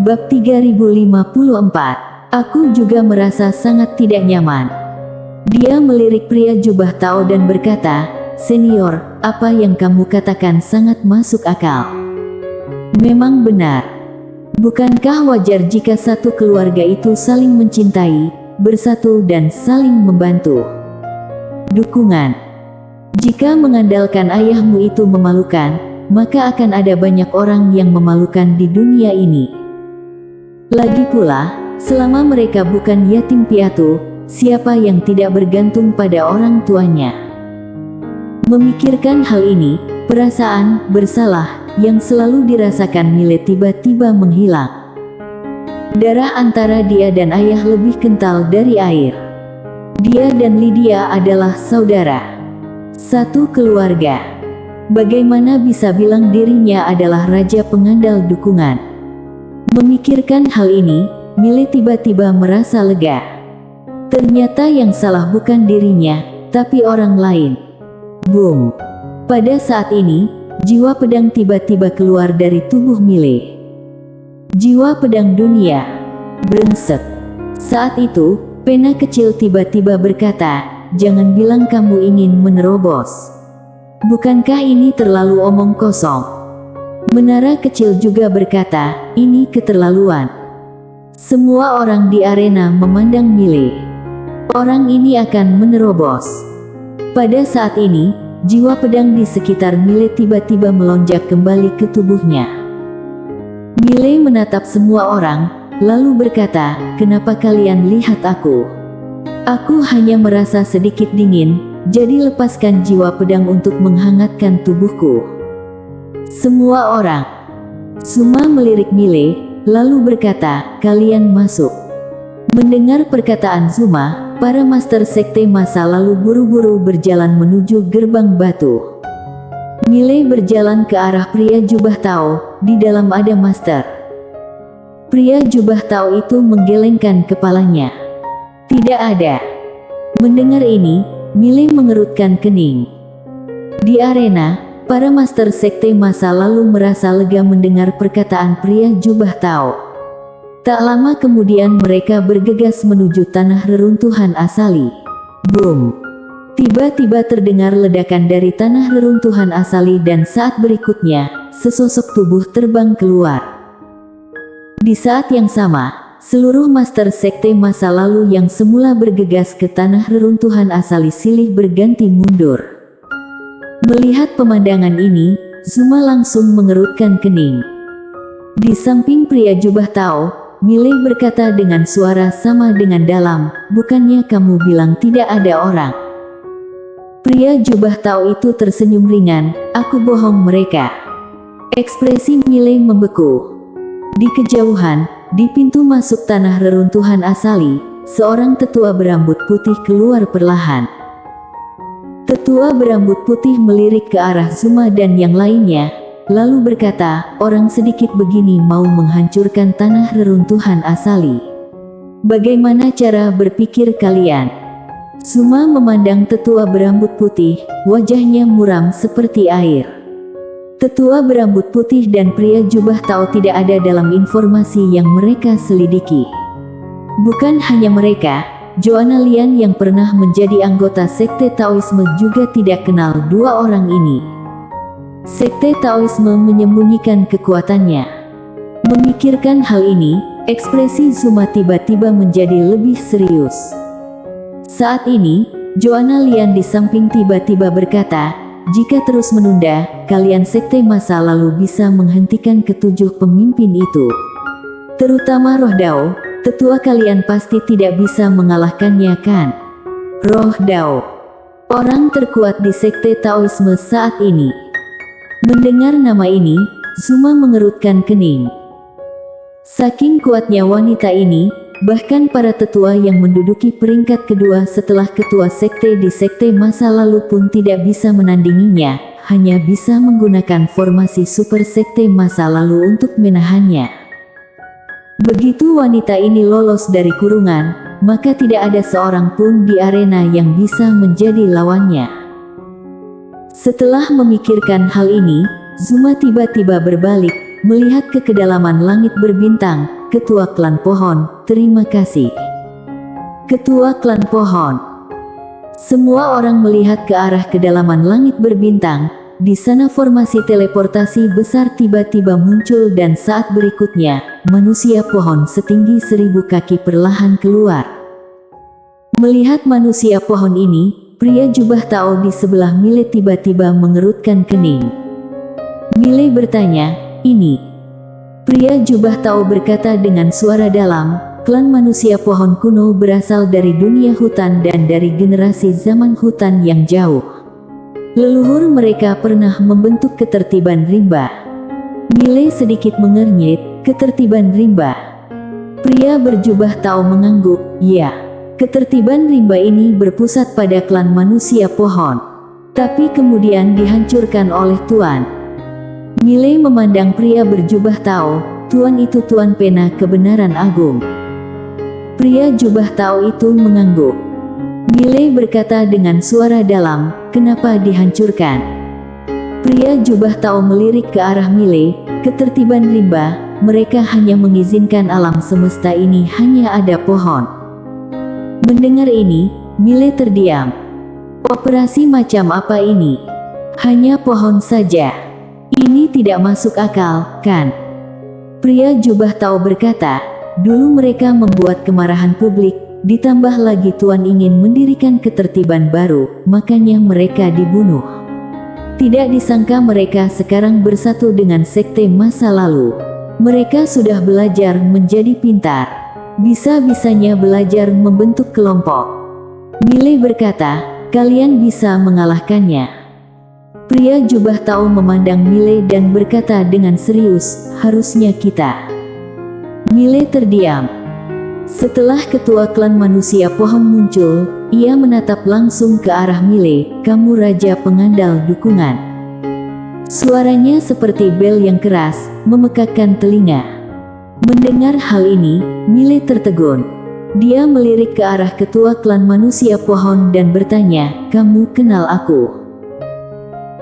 Bab 3054. Aku juga merasa sangat tidak nyaman. Dia melirik pria jubah tao dan berkata, "Senior, apa yang kamu katakan sangat masuk akal. Memang benar. Bukankah wajar jika satu keluarga itu saling mencintai, bersatu dan saling membantu? Dukungan. Jika mengandalkan ayahmu itu memalukan, maka akan ada banyak orang yang memalukan di dunia ini. Lagi pula, selama mereka bukan yatim piatu, siapa yang tidak bergantung pada orang tuanya?" Memikirkan hal ini, perasaan bersalah yang selalu dirasakan Mile tiba-tiba menghilang. Darah antara dia dan ayah lebih kental dari air. Dia dan Lydia adalah saudara, satu keluarga. Bagaimana bisa bilang dirinya adalah raja pengandal dukungan? Memikirkan hal ini, Mile tiba-tiba merasa lega. Ternyata yang salah bukan dirinya, tapi orang lain. Boom! Pada saat ini, jiwa pedang tiba-tiba keluar dari tubuh Mile. Jiwa pedang dunia. Brengsek. Saat itu, pena kecil tiba-tiba berkata, "Jangan bilang kamu ingin menerobos. Bukankah ini terlalu omong kosong?" Menara kecil juga berkata, "Ini keterlaluan." Semua orang di arena memandang Mile. Orang ini akan menerobos. Pada saat ini, jiwa pedang di sekitar Mile tiba-tiba melonjak kembali ke tubuhnya. Mile menatap semua orang, lalu berkata, "Kenapa kalian lihat aku? Aku hanya merasa sedikit dingin, jadi lepaskan jiwa pedang untuk menghangatkan tubuhku." Semua orang. Zuma melirik Mile, lalu berkata, "Kalian masuk." Mendengar perkataan Zuma, para master sekte masa lalu buru-buru berjalan menuju gerbang batu. Mile berjalan ke arah pria jubah tao, di dalam ada master. Pria jubah tao itu menggelengkan kepalanya. Tidak ada. Mendengar ini, Mile mengerutkan kening. Di arena, para master sekte masa lalu merasa lega mendengar perkataan pria jubah tao. Tak lama kemudian mereka bergegas menuju tanah reruntuhan asali. Boom! Tiba-tiba terdengar ledakan dari tanah reruntuhan asali dan saat berikutnya, sesosok tubuh terbang keluar. Di saat yang sama, seluruh master sekte masa lalu yang semula bergegas ke tanah reruntuhan asali silih berganti mundur. Melihat pemandangan ini, Zuma langsung mengerutkan kening. Di samping pria jubah tao, Mile berkata dengan suara sama dengan dalam, "Bukannya kamu bilang tidak ada orang?" Pria jubah tao itu tersenyum ringan, "Aku bohong mereka." Ekspresi Mile membeku. Di kejauhan, di pintu masuk tanah reruntuhan asali, seorang tetua berambut putih keluar perlahan. Tetua berambut putih melirik ke arah Zuma dan yang lainnya, lalu berkata, "Orang sedikit begini mau menghancurkan tanah reruntuhan asali. Bagaimana cara berpikir kalian?" Zuma memandang tetua berambut putih, wajahnya muram seperti air. Tetua berambut putih dan pria jubah tao tidak ada dalam informasi yang mereka selidiki. Bukan hanya mereka, Joanna Lian yang pernah menjadi anggota sekte Taoisme juga tidak kenal dua orang ini. Sekte Taoisme menyembunyikan kekuatannya. Memikirkan hal ini, ekspresi Zuma tiba-tiba menjadi lebih serius. Saat ini, Joanna Lian di samping tiba-tiba berkata, "Jika terus menunda, kalian sekte masa lalu bisa menghentikan ketujuh pemimpin itu. Terutama Roh Dao. Tetua kalian pasti tidak bisa mengalahkannya kan? Roh Dao, orang terkuat di sekte Taoisme saat ini." Mendengar nama ini, Zuma mengerutkan kening. Saking kuatnya wanita ini, bahkan para tetua yang menduduki peringkat kedua setelah ketua sekte di sekte masa lalu pun tidak bisa menandinginya, hanya bisa menggunakan formasi super sekte masa lalu untuk menahannya. Begitu wanita ini lolos dari kurungan, maka tidak ada seorang pun di arena yang bisa menjadi lawannya. Setelah memikirkan hal ini, Zuma tiba-tiba berbalik, melihat ke kedalaman langit berbintang, Ketua Klan Pohon, terima kasih. Ketua Klan Pohon. Semua orang melihat ke arah kedalaman langit berbintang. Di sana formasi teleportasi besar tiba-tiba muncul dan saat berikutnya, manusia pohon setinggi 1000 kaki perlahan keluar. Melihat manusia pohon ini, pria jubah Tao di sebelah Mile tiba-tiba mengerutkan kening. Mile bertanya, "Ini?" Pria jubah Tao berkata dengan suara dalam, "Klan manusia pohon kuno berasal dari dunia hutan dan dari generasi zaman hutan yang jauh. Leluhur mereka pernah membentuk ketertiban rimba." Mile sedikit mengernyit, "Ketertiban rimba?" Pria berjubah Tao mengangguk, "Ya, ketertiban rimba ini berpusat pada klan manusia pohon. Tapi kemudian dihancurkan oleh Tuan." Mile memandang pria berjubah Tao, "Tuan itu Tuan Pena Kebenaran Agung." Pria jubah Tao itu mengangguk. Mile berkata dengan suara dalam, "Kenapa dihancurkan?" Pria jubah Tao melirik ke arah Mile, "Ketertiban rimba, mereka hanya mengizinkan alam semesta ini hanya ada pohon." Mendengar ini, Mile terdiam. Operasi macam apa ini? Hanya pohon saja. Ini tidak masuk akal, kan? Pria jubah Tao berkata, "Dulu mereka membuat kemarahan publik. Ditambah lagi Tuan ingin mendirikan ketertiban baru, makanya mereka dibunuh. Tidak disangka mereka sekarang bersatu dengan sekte masa lalu. Mereka sudah belajar menjadi pintar. Bisa-bisanya belajar membentuk kelompok." Mile berkata, "Kalian bisa mengalahkannya." Pria jubah Tao memandang Mile dan berkata dengan serius, "Harusnya kita." Mile terdiam. Setelah ketua klan manusia pohon muncul, ia menatap langsung ke arah Mile, "Kamu raja pengandal dukungan." Suaranya seperti bel yang keras, memekakkan telinga. Mendengar hal ini, Mile tertegun. Dia melirik ke arah ketua klan manusia pohon dan bertanya, "Kamu kenal aku?"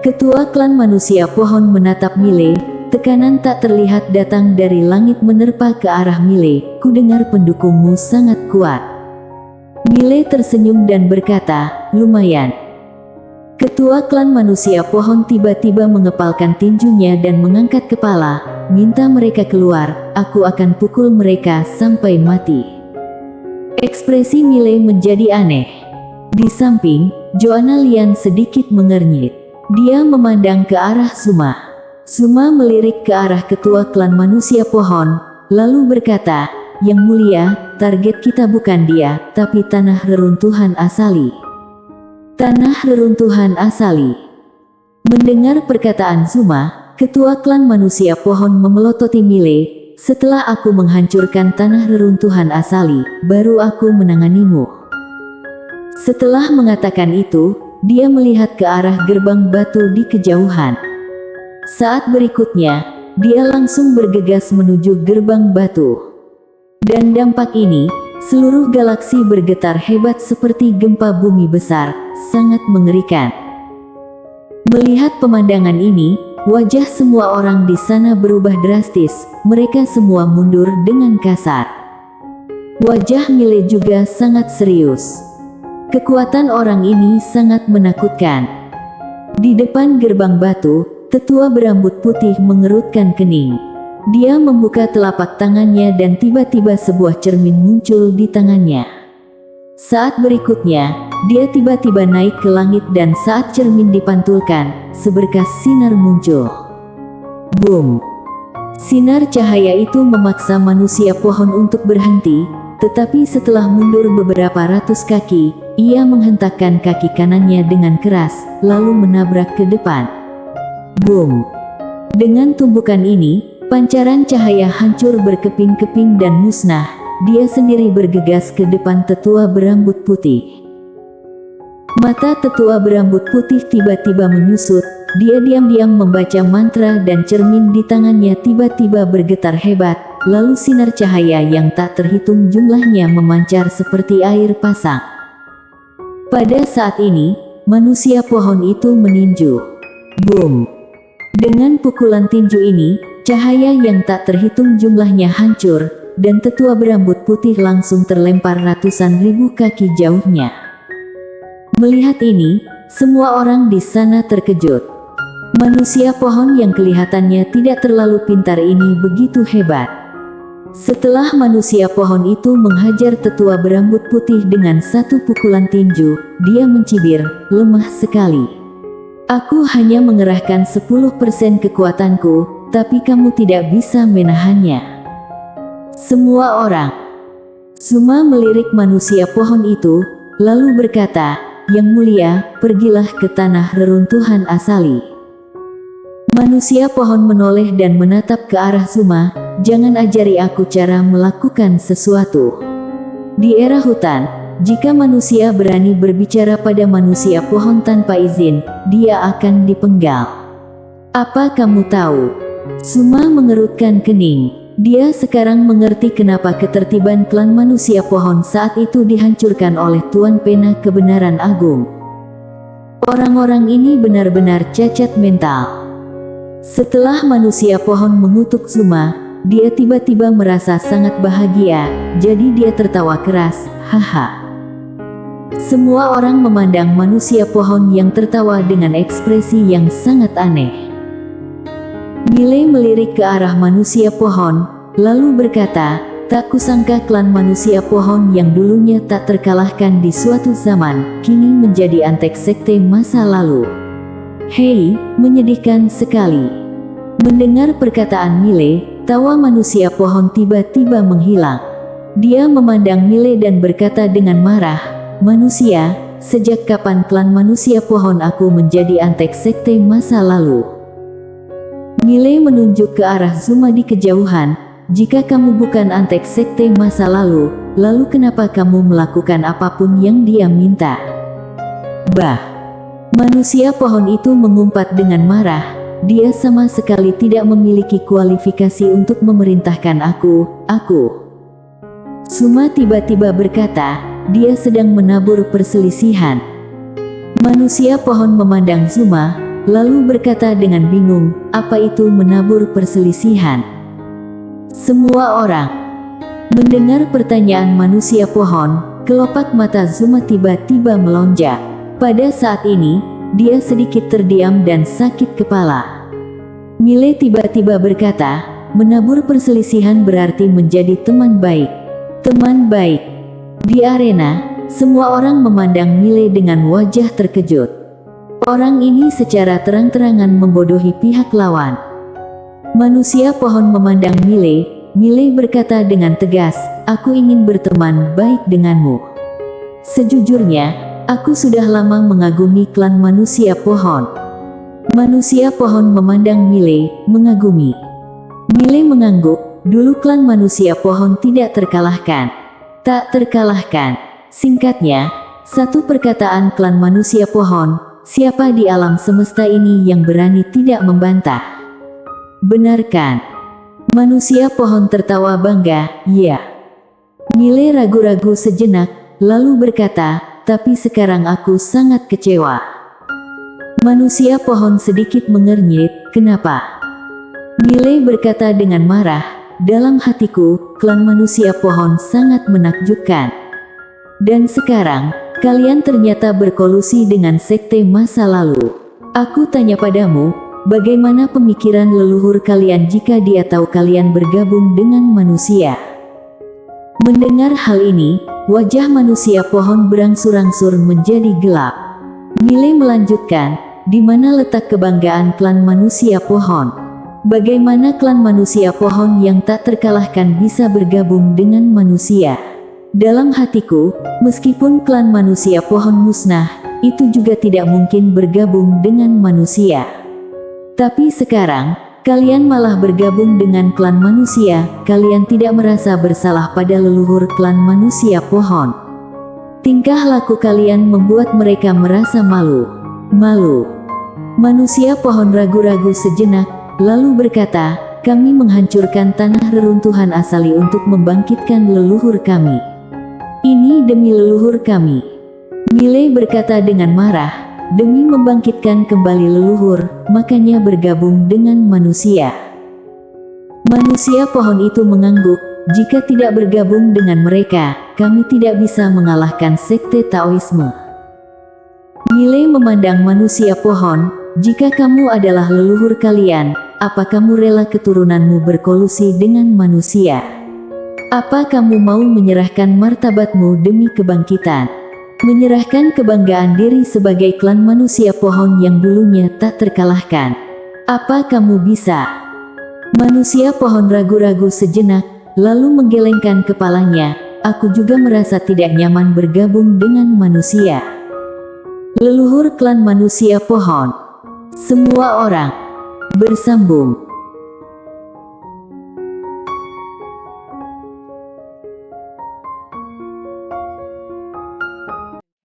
Ketua klan manusia pohon menatap Mile. Tekanan tak terlihat datang dari langit menerpa ke arah Mile. "Kudengar pendukungmu sangat kuat." Mile tersenyum dan berkata, "Lumayan." Ketua klan manusia pohon tiba-tiba mengepalkan tinjunya dan mengangkat kepala, "Minta mereka keluar, aku akan pukul mereka sampai mati." Ekspresi Mile menjadi aneh. Di samping, Joanna Lian sedikit mengernyit. Dia memandang ke arah Suma. Suma melirik ke arah ketua klan manusia pohon, lalu berkata, "Yang mulia, target kita bukan dia, tapi tanah reruntuhan asali." Tanah reruntuhan asali. Mendengar perkataan Suma, ketua klan manusia pohon memelototi Mile, "Setelah aku menghancurkan tanah reruntuhan asali, baru aku menanganimu." Setelah mengatakan itu, dia melihat ke arah gerbang batu di kejauhan. Saat berikutnya, dia langsung bergegas menuju gerbang batu. Dan dampak ini, seluruh galaksi bergetar hebat seperti gempa bumi besar, sangat mengerikan. Melihat pemandangan ini, wajah semua orang di sana berubah drastis, mereka semua mundur dengan kasar. Wajah Mile juga sangat serius. Kekuatan orang ini sangat menakutkan. Di depan gerbang batu, tetua berambut putih mengerutkan kening. Dia membuka telapak tangannya dan tiba-tiba sebuah cermin muncul di tangannya. Saat berikutnya, dia tiba-tiba naik ke langit dan saat cermin dipantulkan, seberkas sinar muncul. Boom! Sinar cahaya itu memaksa manusia pohon untuk berhenti, tetapi setelah mundur beberapa ratus kaki, ia menghentakkan kaki kanannya dengan keras, lalu menabrak ke depan. Boom! Dengan tumbukan ini, pancaran cahaya hancur berkeping-keping dan musnah. Dia sendiri bergegas ke depan tetua berambut putih. Mata tetua berambut putih tiba-tiba menyusut. Dia diam-diam membaca mantra dan cermin di tangannya tiba-tiba bergetar hebat. Lalu sinar cahaya yang tak terhitung jumlahnya memancar seperti air pasang. Pada saat ini, manusia pohon itu meninju. Boom! Dengan pukulan tinju ini, cahaya yang tak terhitung jumlahnya hancur, dan tetua berambut putih langsung terlempar ratusan ribu kaki jauhnya. Melihat ini, semua orang di sana terkejut. Manusia pohon yang kelihatannya tidak terlalu pintar ini begitu hebat. Setelah manusia pohon itu menghajar tetua berambut putih dengan satu pukulan tinju, dia mencibir, "Lemah sekali. Aku hanya mengerahkan 10% kekuatanku, tapi kamu tidak bisa menahannya." Semua orang Zuma melirik manusia pohon itu, lalu berkata, "Yang mulia, pergilah ke tanah reruntuhan asali." Manusia pohon menoleh dan menatap ke arah Zuma. "Jangan ajari aku cara melakukan sesuatu. Di era hutan, jika manusia berani berbicara pada manusia pohon tanpa izin, dia akan dipenggal. Apa kamu tahu?" Zuma mengerutkan kening. Dia sekarang mengerti kenapa ketertiban klan manusia pohon saat itu dihancurkan oleh Tuan Pena Kebenaran Agung. Orang-orang ini benar-benar cacat mental. Setelah manusia pohon mengutuk Zuma, dia tiba-tiba merasa sangat bahagia, jadi dia tertawa keras, "Haha." Semua orang memandang manusia pohon yang tertawa dengan ekspresi yang sangat aneh. Miley melirik ke arah manusia pohon, lalu berkata, "Tak kusangka klan manusia pohon yang dulunya tak terkalahkan di suatu zaman, kini menjadi antek sekte masa lalu. Hei, menyedihkan sekali." Mendengar perkataan Miley, tawa manusia pohon tiba-tiba menghilang. Dia memandang Miley dan berkata dengan marah, "Manusia, sejak kapan klan manusia pohon aku menjadi antek sekte masa lalu?" Miley menunjuk ke arah Zuma di kejauhan, "Jika kamu bukan antek sekte masa lalu kenapa kamu melakukan apapun yang dia minta?" Bah! Manusia pohon itu mengumpat dengan marah, "Dia sama sekali tidak memiliki kualifikasi untuk memerintahkan aku. Zuma tiba-tiba berkata, "Dia sedang menabur perselisihan." Manusia pohon memandang Zuma, lalu berkata dengan bingung, "Apa itu menabur perselisihan?" Semua orang mendengar pertanyaan manusia pohon, kelopak mata Zuma tiba-tiba melonjak. Pada saat ini, dia sedikit terdiam dan sakit kepala. Miley tiba-tiba berkata, "Menabur perselisihan berarti menjadi teman baik." Teman baik. Di arena, semua orang memandang Miley dengan wajah terkejut. Orang ini secara terang-terangan membodohi pihak lawan. Manusia pohon memandang Miley. Miley berkata dengan tegas, "Aku ingin berteman baik denganmu. Sejujurnya, aku sudah lama mengagumi klan manusia pohon." Manusia pohon memandang Miley, mengagumi. Miley mengangguk, "Dulu klan manusia pohon tidak terkalahkan." Tak terkalahkan. Singkatnya, satu perkataan klan manusia pohon, siapa di alam semesta ini yang berani tidak membantah? Benarkan? Manusia pohon tertawa bangga, "Iya." Miley ragu-ragu sejenak, lalu berkata, "Tapi sekarang aku sangat kecewa." Manusia pohon sedikit mengernyit, "Kenapa?" Miley berkata dengan marah, "Dalam hatiku, klan manusia pohon sangat menakjubkan. Dan sekarang, kalian ternyata berkolusi dengan sekte masa lalu. Aku tanya padamu, bagaimana pemikiran leluhur kalian jika dia tahu kalian bergabung dengan manusia?" Mendengar hal ini, wajah manusia pohon berangsur-angsur menjadi gelap. Miley melanjutkan, "Di mana letak kebanggaan klan manusia pohon? Bagaimana klan manusia pohon yang tak terkalahkan bisa bergabung dengan manusia? Dalam hatiku, meskipun klan manusia pohon musnah, itu juga tidak mungkin bergabung dengan manusia. Tapi sekarang, kalian malah bergabung dengan klan manusia. Kalian tidak merasa bersalah pada leluhur klan manusia pohon. Tingkah laku kalian membuat mereka merasa malu. Manusia pohon ragu-ragu sejenak, lalu berkata, "Kami menghancurkan tanah reruntuhan asali untuk membangkitkan leluhur kami. Ini demi leluhur kami." Miley berkata dengan marah, "Demi membangkitkan kembali leluhur, makanya bergabung dengan manusia." Manusia pohon itu mengangguk, jika tidak bergabung dengan mereka, kami tidak bisa mengalahkan sekte Taoisme. Milei memandang manusia pohon, jika kamu adalah leluhur kalian, apa kamu rela keturunanmu berkolusi dengan manusia? Apa kamu mau menyerahkan martabatmu demi kebangkitan? Menyerahkan kebanggaan diri sebagai klan manusia pohon yang dulunya tak terkalahkan? Apa kamu bisa? Manusia pohon ragu-ragu sejenak, lalu menggelengkan kepalanya. Aku juga merasa tidak nyaman bergabung dengan manusia. Leluhur klan manusia pohon. Semua orang bersambung.